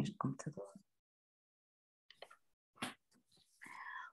mais computador.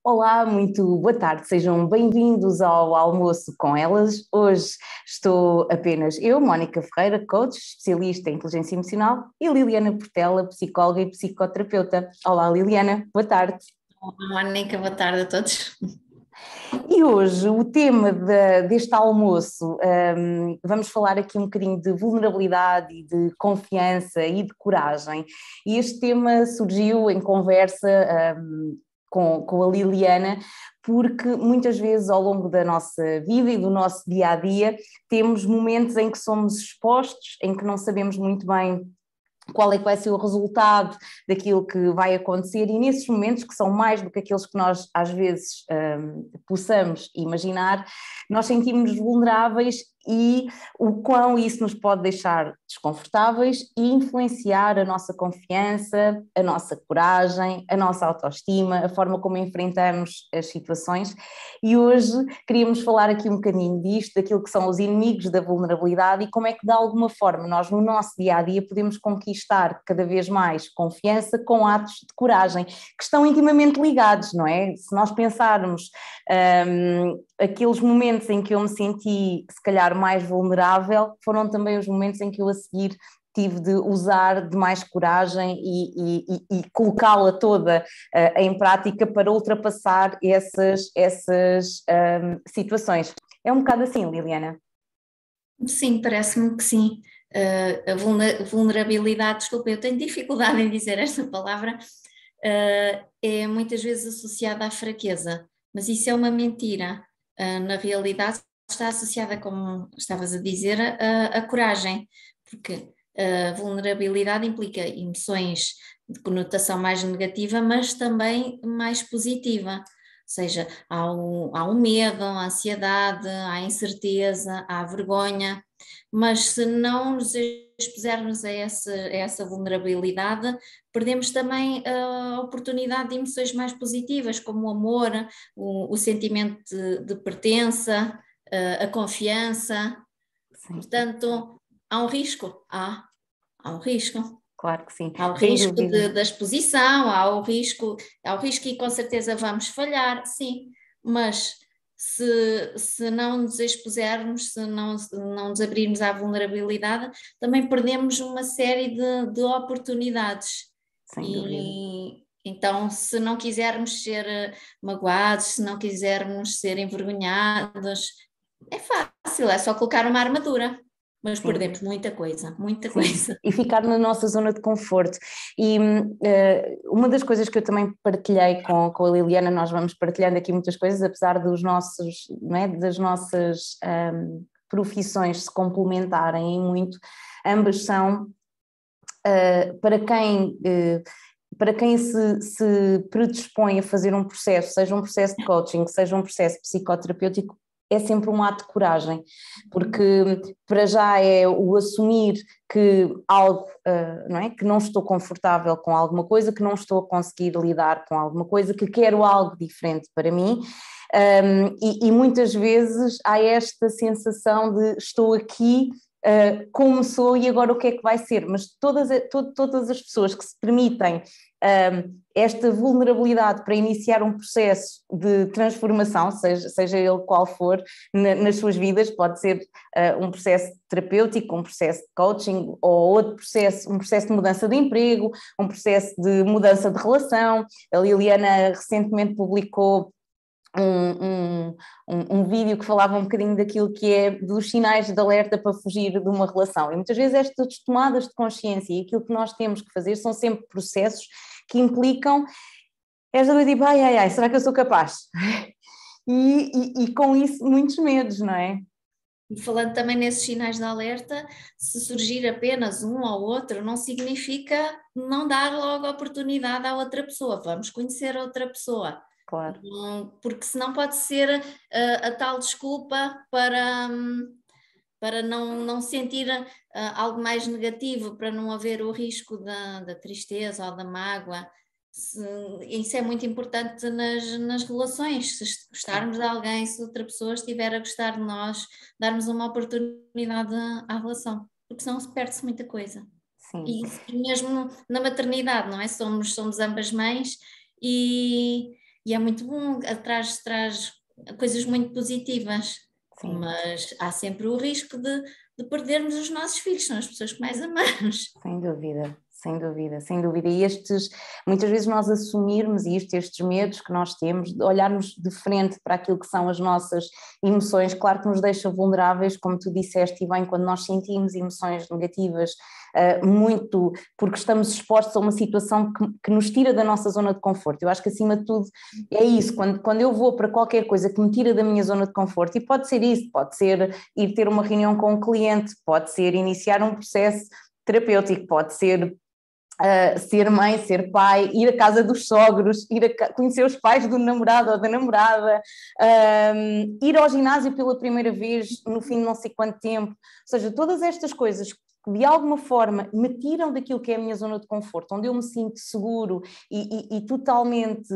Olá, muito boa tarde, sejam bem-vindos ao Almoço com Elas. Hoje estou apenas eu, Mónica Ferreira, coach, especialista em inteligência emocional, e Liliana Portela, psicóloga e psicoterapeuta. Olá Liliana, boa tarde. Olá Mónica, boa tarde a todos. E hoje o tema deste almoço, vamos falar aqui um bocadinho de vulnerabilidade e de confiança e de coragem. E este tema surgiu em conversa com a Liliana, porque muitas vezes ao longo da nossa vida e do nosso dia a dia temos momentos em que somos expostos, em que não sabemos muito bem qual é que vai ser o resultado daquilo que vai acontecer, e nesses momentos, que são mais do que aqueles que nós às vezes possamos imaginar, nós sentimos-nos vulneráveis e o quão isso nos pode deixar desconfortáveis e influenciar a nossa confiança, a nossa coragem, a nossa autoestima, a forma como enfrentamos as situações. E hoje queríamos falar aqui um bocadinho disto, daquilo que são os inimigos da vulnerabilidade e como é que de alguma forma nós no nosso dia-a-dia podemos conquistar cada vez mais confiança com atos de coragem, que estão intimamente ligados, não é? Se nós pensarmos aqueles momentos em que eu me senti se calhar mais vulnerável, foram também os momentos em que eu a seguir tive de usar de mais coragem e colocá-la toda em prática para ultrapassar essas situações. É um bocado assim, Liliana? Sim, parece-me que sim. A vulnerabilidade, desculpa, eu tenho dificuldade em dizer esta palavra, é muitas vezes associada à fraqueza, mas isso é uma mentira. Na realidade está associada, como estavas a dizer, à coragem, porque a vulnerabilidade implica emoções de conotação mais negativa, mas também mais positiva. Ou seja, há um medo, a ansiedade, a incerteza, a vergonha, mas se não nos expusermos a essa vulnerabilidade, perdemos também a oportunidade de emoções mais positivas, como o amor, o sentimento de pertença, a confiança. Sim. Portanto, há um risco, há um risco. Claro que sim. Há o Sem risco dúvida. da exposição, há o risco e com certeza vamos falhar, sim, mas se não nos expusermos, se não nos abrirmos à vulnerabilidade, também perdemos uma série de oportunidades. Sem dúvida. E então, se não quisermos ser magoados, se não quisermos ser envergonhados, é fácil, é só colocar uma armadura. Mas Sim. perdemos muita coisa, muita Sim, coisa. e ficar na nossa zona de conforto. E uma das coisas que eu também partilhei com a Liliana, nós vamos partilhando aqui muitas coisas, apesar dos nossos, não é, das nossas profissões se complementarem em muito, ambas são para quem se predispõe a fazer um processo, seja um processo de coaching, seja um processo psicoterapêutico, é sempre um ato de coragem, porque para já é o assumir que algo, não é? Que não estou confortável com alguma coisa, que não estou a conseguir lidar com alguma coisa, que quero algo diferente para mim, e muitas vezes há esta sensação de estou aqui como sou e agora o que é que vai ser, mas todas as pessoas que se permitem esta vulnerabilidade para iniciar um processo de transformação, seja ele qual for, nas suas vidas, pode ser um processo terapêutico, um processo de coaching ou outro processo, um processo de mudança de emprego, um processo de mudança de relação. A Liliana recentemente publicou um vídeo que falava um bocadinho daquilo que é dos sinais de alerta para fugir de uma relação, e muitas vezes estas tomadas de consciência e aquilo que nós temos que fazer são sempre processos que implicam esta coisa tipo, ai, será que eu sou capaz? E com isso muitos medos, não é? E falando também nesses sinais de alerta, se surgir apenas um ou outro, não significa não dar logo a oportunidade à outra pessoa, vamos conhecer a outra pessoa. Claro. Porque senão pode ser a tal desculpa para não sentir algo mais negativo, para não haver o risco da tristeza ou da mágoa. Isso é muito importante nas relações, se gostarmos de alguém, se outra pessoa estiver a gostar de nós, darmos uma oportunidade à relação, porque senão se perde-se muita coisa. sim. E mesmo na maternidade, não é? Somos ambas mães e é muito bom, traz coisas muito positivas, Sim. mas há sempre o risco de perdermos os nossos filhos, são as pessoas que mais amamos. Sem dúvida, sem dúvida, sem dúvida. E muitas vezes nós assumirmos isto, estes medos que nós temos, de olharmos de frente para aquilo que são as nossas emoções, claro que nos deixa vulneráveis, como tu disseste, e bem, quando nós sentimos emoções negativas, muito porque estamos expostos a uma situação que nos tira da nossa zona de conforto. Eu acho que acima de tudo é isso, quando eu vou para qualquer coisa que me tira da minha zona de conforto, e pode ser isso, pode ser ir ter uma reunião com um cliente, pode ser iniciar um processo terapêutico, pode ser ser mãe, ser pai, ir à casa dos sogros, conhecer os pais do namorado ou da namorada, ir ao ginásio pela primeira vez no fim de não sei quanto tempo, ou seja, todas estas coisas que de alguma forma me tiram daquilo que é a minha zona de conforto, onde eu me sinto seguro e totalmente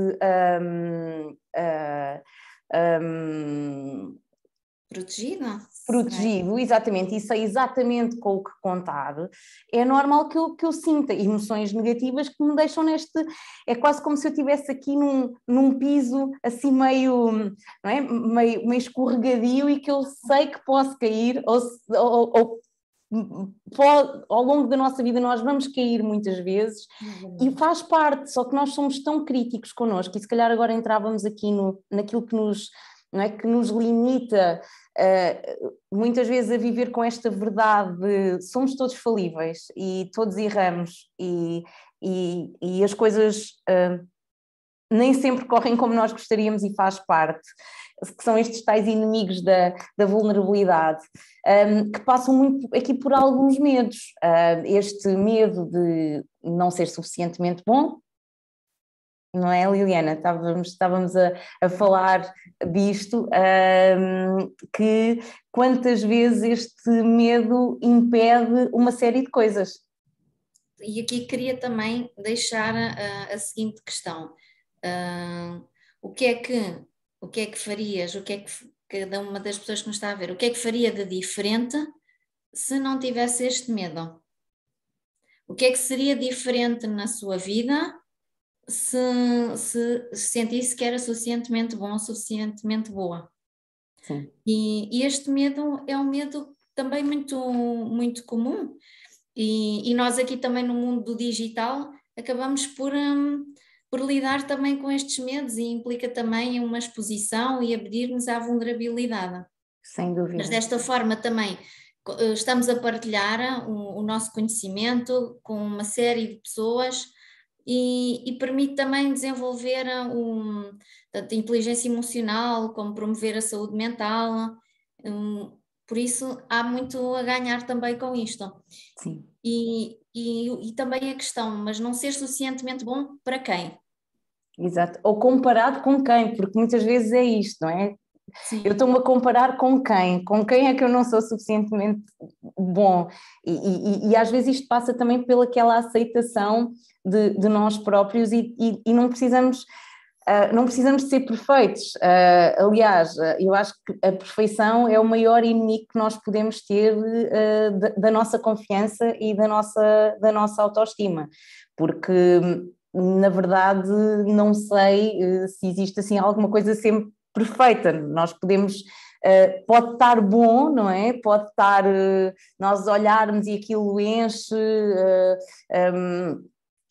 protegido, exatamente, e sei exatamente com o que contar, é normal que eu sinta emoções negativas que me deixam é quase como se eu estivesse aqui num piso assim meio, não é? meio escorregadio e que eu sei que posso cair ou ao longo da nossa vida nós vamos cair muitas vezes e faz parte, só que nós somos tão críticos connosco e se calhar agora entrávamos aqui naquilo que não é, que nos limita muitas vezes a viver com esta verdade de somos todos falíveis e todos erramos e as coisas nem sempre correm como nós gostaríamos e faz parte, que são estes tais inimigos da vulnerabilidade, que passam muito aqui por alguns medos, este medo de não ser suficientemente bom, não é, Liliana? Estávamos a falar disto, que quantas vezes este medo impede uma série de coisas. E aqui queria também deixar a seguinte questão. O que é que farias, o que é que cada uma das pessoas que nos está a ver, o que é que faria de diferente se não tivesse este medo? O que é que seria diferente na sua vida se sentisse que era suficientemente bom, suficientemente boa? Sim. E este medo é um medo também muito, muito comum. E nós aqui também no mundo do digital acabamos por lidar também com estes medos e implica também uma exposição e abrir-nos à vulnerabilidade. Sem dúvida. Mas desta forma também estamos a partilhar o nosso conhecimento com uma série de pessoas e permite também desenvolver tanto a inteligência emocional como promover a saúde mental. Por isso há muito a ganhar também com isto. Sim. E também a questão, mas não ser suficientemente bom para quem? Exato, ou comparado com quem, porque muitas vezes é isto, não é? Sim. Eu estou-me a comparar com quem? Com quem é que eu não sou suficientemente bom? E às vezes isto passa também pelaquela aceitação de nós próprios e não precisamos... não precisamos de ser perfeitos, aliás, eu acho que a perfeição é o maior inimigo que nós podemos ter da nossa confiança e da nossa autoestima, porque na verdade não sei se existe assim alguma coisa sempre perfeita, nós podemos... pode estar bom, não é? Pode estar, nós olharmos e aquilo enche...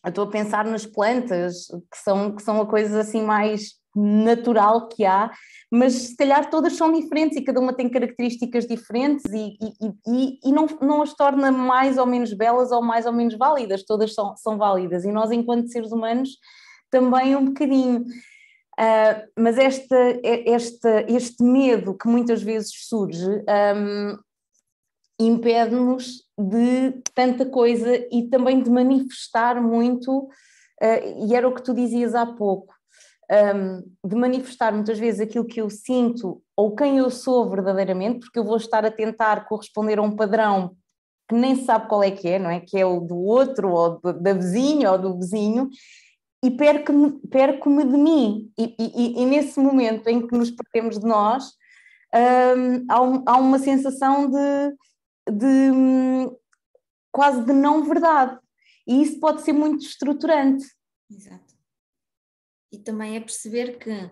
Eu estou a pensar nas plantas, que são a coisa assim mais natural que há, mas se calhar todas são diferentes e cada uma tem características diferentes e não as torna mais ou menos belas ou mais ou menos válidas, todas são válidas e nós enquanto seres humanos também um bocadinho. Mas este medo que muitas vezes surge impede-nos de tanta coisa e também de manifestar muito, e era o que tu dizias há pouco, de manifestar muitas vezes aquilo que eu sinto ou quem eu sou verdadeiramente, porque eu vou estar a tentar corresponder a um padrão que nem se sabe qual é que é, não é? Que é o do outro, ou da vizinha, ou do vizinho, e perco-me de mim. E nesse momento em que nos perdemos de nós, há uma sensação de quase de não verdade. E isso pode ser muito estruturante. Exato. E também é perceber que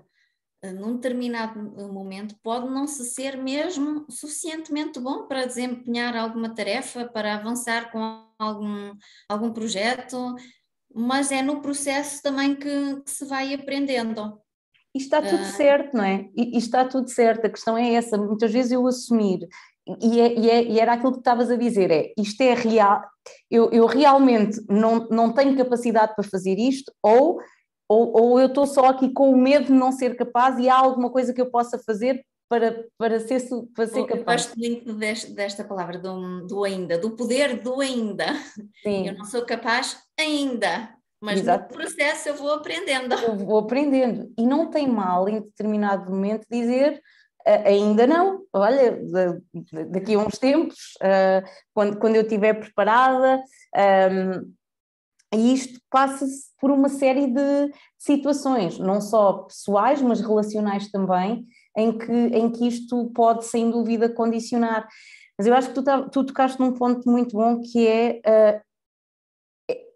num determinado momento pode não se ser mesmo suficientemente bom para desempenhar alguma tarefa, para avançar com algum projeto, mas é no processo também que se vai aprendendo. E está tudo certo, não é? E está tudo certo, a questão é essa, muitas vezes eu assumir, e era aquilo que estavas a dizer, isto é real, eu realmente não tenho capacidade para fazer isto, ou eu estou só aqui com o medo de não ser capaz e há alguma coisa que eu possa fazer para ser capaz. Eu gosto muito desta palavra, do ainda, do poder do ainda. Sim. Eu não sou capaz ainda, mas Exato. no processo eu vou aprendendo. Eu vou aprendendo. E não tem mal em determinado momento dizer ainda não, olha, daqui a uns tempos, quando eu estiver preparada, e isto passa-se por uma série de situações, não só pessoais, mas relacionais também, em que isto pode, sem dúvida, condicionar. Mas eu acho que tu tocaste num ponto muito bom, que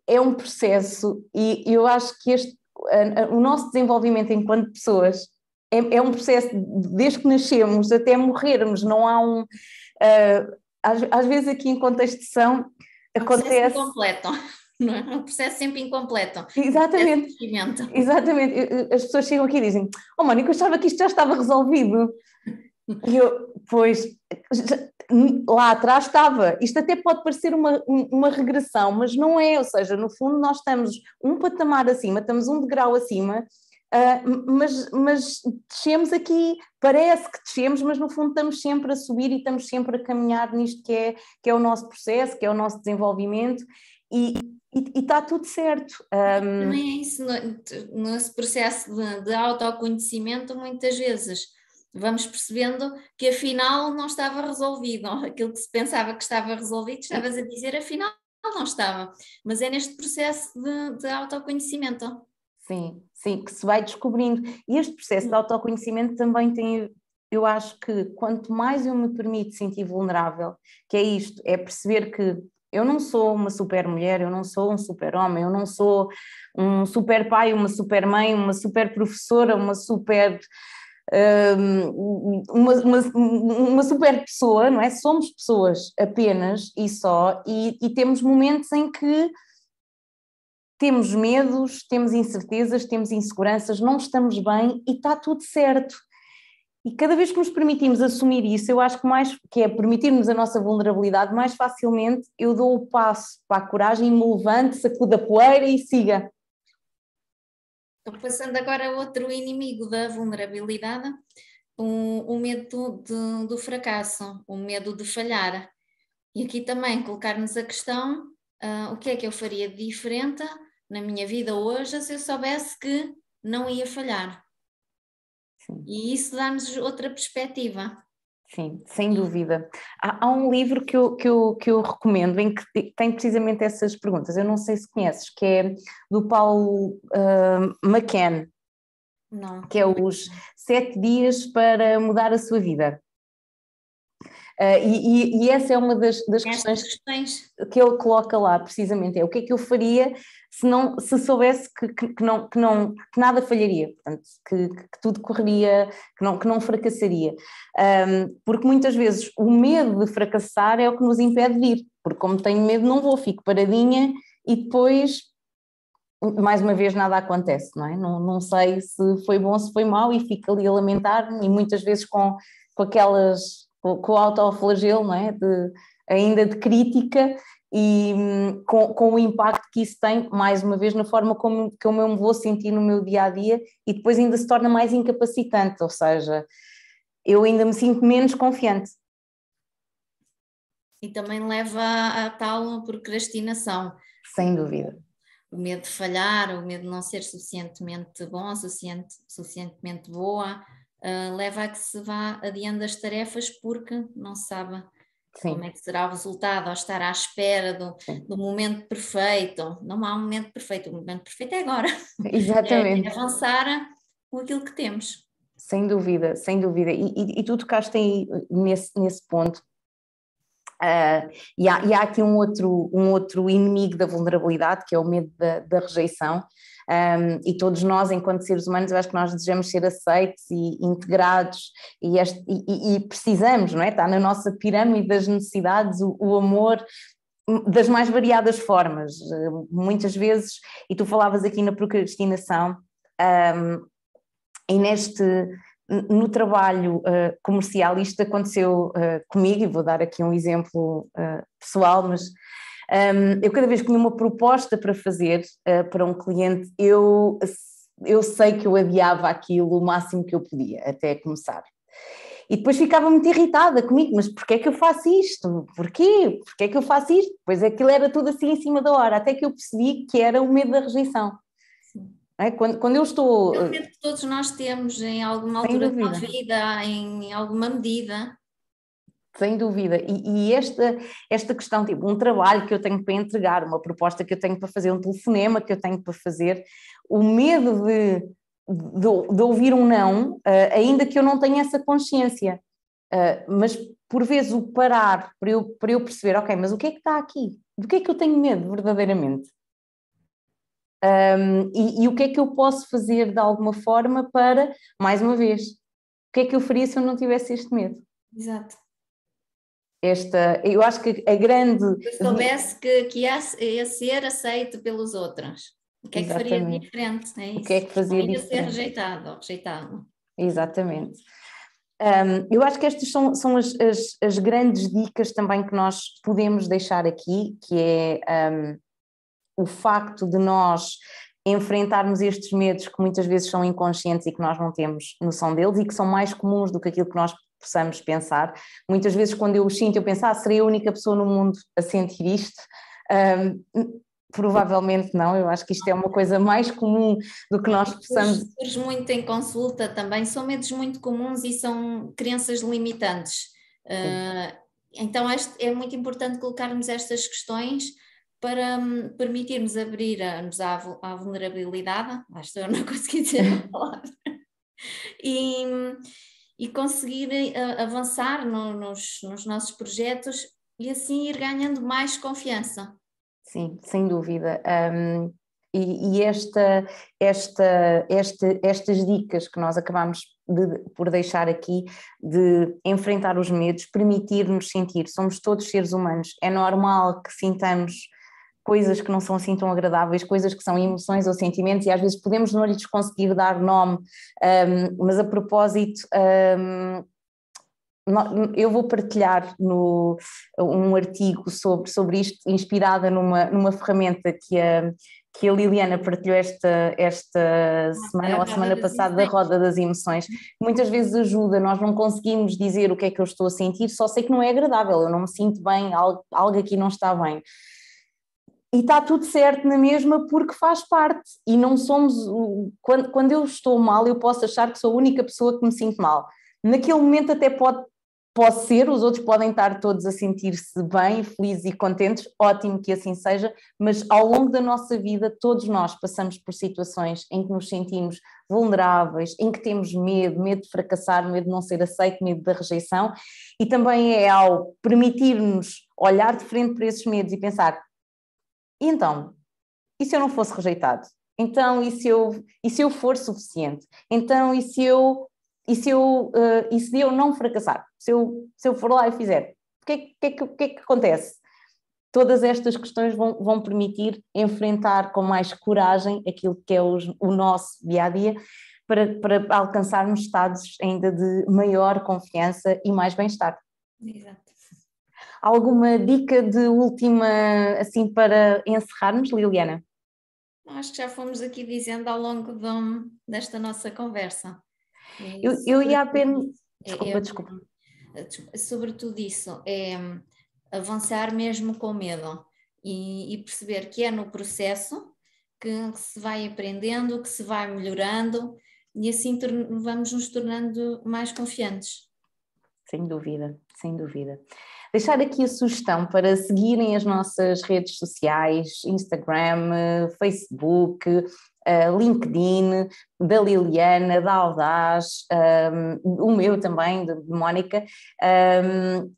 é um processo, e eu acho que o nosso desenvolvimento enquanto pessoas é um processo desde que nascemos até morrermos, não há às vezes aqui em contexto de sessão acontece... É um processo incompleto, não é? Um processo sempre incompleto. Exatamente, exatamente. As pessoas chegam aqui e dizem: oh Mónica, eu achava que isto já estava resolvido. E eu, pois, lá atrás estava. Isto até pode parecer uma regressão, mas não é. Ou seja, no fundo, nós estamos um patamar acima, estamos um degrau acima, mas descemos aqui. Parece que descemos, mas no fundo estamos sempre a subir e estamos sempre a caminhar nisto que é o nosso processo, que é o nosso desenvolvimento, e está tudo certo. Também é isso, nesse processo de autoconhecimento, muitas vezes vamos percebendo que afinal não estava resolvido, aquilo que se pensava que estava resolvido, estavas a dizer, afinal não estava, mas é neste processo de autoconhecimento. Sim, sim, que se vai descobrindo. E este processo de autoconhecimento também tem, eu acho que quanto mais eu me permito sentir vulnerável, que é isto, é perceber que eu não sou uma super mulher, eu não sou um super homem, eu não sou um super pai, uma super mãe, uma super professora, uma super uma super pessoa, não é? Somos pessoas apenas e só, e temos momentos em que temos medos, temos incertezas, temos inseguranças, não estamos bem e está tudo certo. E cada vez que nos permitimos assumir isso, eu acho que é permitirmos a nossa vulnerabilidade, mais facilmente eu dou o passo para a coragem e me levanto, sacudo a poeira e siga. Estou passando agora a outro inimigo da vulnerabilidade, o medo do fracasso, o medo de falhar. E aqui também colocar-nos a questão, o que é que eu faria de diferente na minha vida hoje se eu soubesse que não ia falhar? Sim. E isso dá-nos outra perspectiva. Sim, sem dúvida. Há um livro que eu recomendo em que tem precisamente essas perguntas. Eu não sei se conheces, que é do Paulo McCann, não, que é os 7 dias para mudar a sua vida. E essa é uma das questões que ele coloca lá, precisamente, é o que é que eu faria se soubesse que nada falharia, portanto, que tudo correria, que não fracassaria. Porque muitas vezes o medo de fracassar é o que nos impede de ir, porque como tenho medo não vou, fico paradinha e depois, mais uma vez, nada acontece, não é? Não sei se foi bom, se foi mau e fico ali a lamentar-me e muitas vezes com o autoflagelo, não é? Ainda de crítica e com o impacto que isso tem, mais uma vez, na forma como eu me vou sentir no meu dia-a-dia e depois ainda se torna mais incapacitante, ou seja, eu ainda me sinto menos confiante. E também leva a tal procrastinação. Sem dúvida. O medo de falhar, o medo de não ser suficientemente bom, suficientemente boa, leva a que se vá adiando as tarefas porque não se sabe como é que será o resultado, ou estar à espera do momento perfeito. Não há um momento perfeito, o momento perfeito é agora. Exatamente. É avançar com aquilo que temos. Sem dúvida, sem dúvida. E tu tocaste aí nesse ponto. E há aqui um outro inimigo da vulnerabilidade, que é o medo da rejeição, e todos nós, enquanto seres humanos, eu acho que nós desejamos ser aceitos e integrados, e precisamos, não é? Está na nossa pirâmide das necessidades, o amor, das mais variadas formas, muitas vezes, e tu falavas aqui na procrastinação, e no trabalho comercial, isto aconteceu comigo, e vou dar aqui um exemplo pessoal, mas eu cada vez que tinha uma proposta para fazer para um cliente, eu sei que eu adiava aquilo o máximo que eu podia, até começar. E depois ficava muito irritada comigo, mas porquê é que eu faço isto? Porquê? Porquê é que eu faço isto? Pois aquilo era tudo assim em cima da hora, até que eu percebi que era o medo da rejeição. É? Quando eu estou... É o medo que todos nós temos em alguma Sem altura dúvida. da vida, em alguma medida. Sem dúvida, e esta questão, tipo, um trabalho que eu tenho para entregar, uma proposta que eu tenho para fazer, um telefonema que eu tenho para fazer, o medo de ouvir um não, ainda que eu não tenha essa consciência, mas por vezes o parar para eu perceber, ok, mas o que é que está aqui? Do que é que eu tenho medo verdadeiramente? E o que é que eu posso fazer de alguma forma para, mais uma vez, o que é que eu faria se eu não tivesse este medo? Exato. Eu acho que a grande... Se soubesse que ia ser aceito pelos outros, o que é que faria de diferente? É isso. O que é que fazia não ia diferente? ser rejeitado ou rejeitado. Exatamente. Eu acho que estas são as grandes dicas também que nós podemos deixar aqui, que é o facto de nós enfrentarmos estes medos que muitas vezes são inconscientes e que nós não temos noção deles e que são mais comuns do que aquilo que nós possamos pensar. Muitas vezes quando eu os sinto, eu penso, serei a única pessoa no mundo a sentir isto. Provavelmente não, eu acho que isto é uma coisa mais comum do que nós possamos... Surge muito em consulta também, são medos muito comuns e são crenças limitantes. Então é muito importante colocarmos estas questões para permitirmos abrir-nos à vulnerabilidade, acho que eu não consegui dizer a palavra, e conseguir avançar nos nossos projetos e assim ir ganhando mais confiança. Sim, sem dúvida. E estas dicas que nós acabamos por deixar aqui, de enfrentar os medos, permitir-nos sentir, somos todos seres humanos, é normal que sintamos coisas que não são assim tão agradáveis, coisas que são emoções ou sentimentos, e às vezes podemos não lhes conseguir dar nome, mas a propósito... eu vou partilhar um artigo sobre isto, inspirada numa ferramenta que a Liliana partilhou esta semana ou a semana passada, da Roda das Emoções. Muitas vezes ajuda, nós não conseguimos dizer o que é que eu estou a sentir, só sei que não é agradável, eu não me sinto bem, algo aqui não está bem. E está tudo certo na mesma porque faz parte, e não somos... Quando eu estou mal, eu posso achar que sou a única pessoa que me sinto mal. Naquele momento até posso ser, os outros podem estar todos a sentir-se bem, felizes e contentes, ótimo que assim seja, mas ao longo da nossa vida todos nós passamos por situações em que nos sentimos vulneráveis, em que temos medo de fracassar, medo de não ser aceito, medo da rejeição, e também é ao permitir-nos olhar de frente para esses medos e pensar, e então, e se eu não fosse rejeitado? Então, e se eu for suficiente? Então, e se eu não fracassar? Se eu for lá e fizer? O que é que acontece? Todas estas questões vão permitir enfrentar com mais coragem aquilo que é o nosso dia-a-dia para alcançarmos estados ainda de maior confiança e mais bem-estar. Exato. Alguma dica de última, assim, para encerrarmos, Liliana? Acho que já fomos aqui dizendo ao longo desta nossa conversa. Eu ia apenas... Desculpa. Sobretudo isso, é avançar mesmo com medo e perceber que é no processo que se vai aprendendo, que se vai melhorando e assim vamos nos tornando mais confiantes. Sem dúvida, sem dúvida. Deixar aqui a sugestão para seguirem as nossas redes sociais, Instagram, Facebook, LinkedIn, da Liliana, da Audaz, o meu também, de Mónica,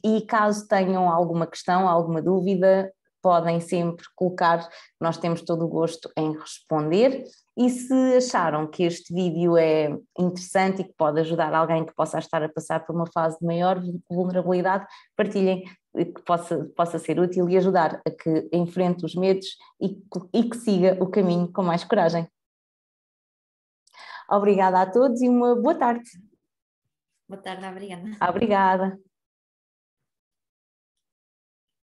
e caso tenham alguma questão, alguma dúvida, podem sempre colocar, nós temos todo o gosto em responder. E se acharam que este vídeo é interessante e que pode ajudar alguém que possa estar a passar por uma fase de maior vulnerabilidade, partilhem, que possa ser útil e ajudar a que enfrente os medos e que siga o caminho com mais coragem. Obrigada a todos e uma boa tarde. Boa tarde, obrigada. Obrigada.